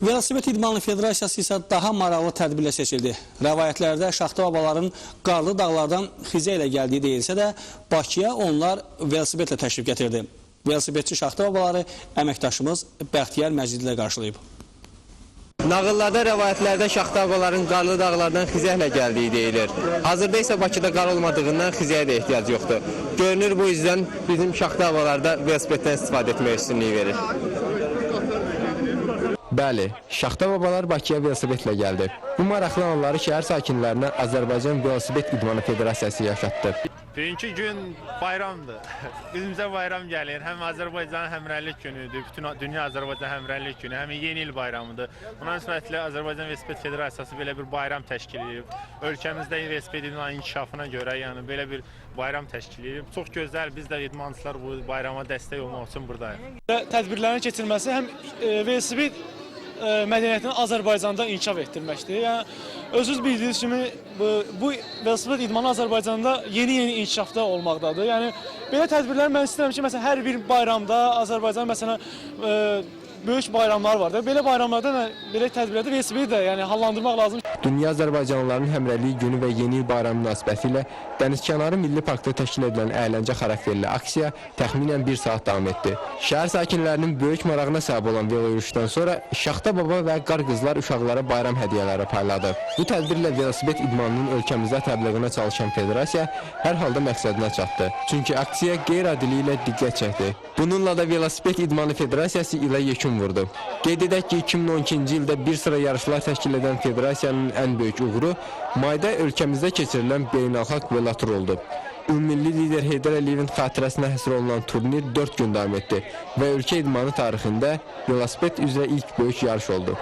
Velosiped İdmanı Federasiyası isə daha maraqlı tədbirlə seçildi. Rəvayətlərdə Şaxta babaların qarlı dağlardan xizə ilə gəldiyi deyilsə də, Bakıya onlar velosipedlə təşrif gətirdi. Velosipedçi Şaxta babaları əməkdaşımız Bəxtiyar Məcid ilə qarşılayıb. Nağıllarda, rəvayətlərdə Şaxta babaların qarlı dağlardan xizəklə gəldiyi deyilir. Hazırda isə Bakıda qar olmadığından xizəyə də ehtiyac yoxdur. Görünür bu yüzden bizim Şaxta babalarda velosipeddən istifadə etmək üstünlüyü verir. Bəli, Şaxta babalar Bakıya velosipedlə gəldi. Bu maraqlı anları şəhər sakinlərinə Azərbaycan Velosiped İdmanı Federasiyası yaşatdı. Bugünkü gün bayramdır. Bizimizə bayram gəlir. Həm Azərbaycan həmrəylik günüdür, bütün dünya Azərbaycan həmrəylik günü, həm yeni il bayramıdır. Buna nisbətlə Azərbaycan Velosiped Federasiyası belə bir bayram təşkil edib. Ölkəmizdə velosiped idmanının inkişafına görə, yəni belə bir bayram təşkil edib. Çox gözəl, biz də idmançılar bu bayrama dəstək olmaq üçün buradayıq. Tədbirlərin keçirilməsi həm velosiped mədəniyyətini Azərbaycanda inkişaf etdirməkdir. Yəni, özünüz bildiyiniz kimi bu velosiped idmanı Azərbaycanda yeni inkişafda olmaqdadır. Yəni, belə tədbirlər mən istəyirəm ki, məsələn, hər bir bayramda Azərbaycan, məsələn, böyük bayramlar var da. Belə bayramlarda, belə tədbirlərdə velosipedi də yəni, hallandırmaq lazımdır. Dünya Azərbaycanlıların həmrəyliyi günü və yeni il bayramı münasibətilə Dənizkənarı Milli Parkda təşkil edilən əyləncə xarakterli aksiya təxminən 1 saat davam etdi. Şəhər sakinlərinin böyük marağına səbəb olan velo yürüyüşdən sonra Şaxta baba və qar qızlar uşaqlara bayram hədiyyələri payladı. Bu tədbirlə velosiped idmanının ölkəmizdə təbliğinə çalışan federasiya hər halda məqsədinə çatdı. Çünki aksiya qeyri-adili ilə diqqət çəkdi. Bununla da Velosiped İdmanı Federasiyası ilə yekun vurdu. Qeyd edək ki, 2012-ci ildə bir sıra yarışlar təşkil edən federasiyanın ən böyük uğuru mayda ölkəmizdə keçirilən beynəlxalq velotur oldu. Ümummilli lider Heydər Əliyevin xatirəsinə həsr olunan turnir 4 gün davam etdi və ölkə idmanı tarixində velosiped üzrə ilk böyük yarış oldu.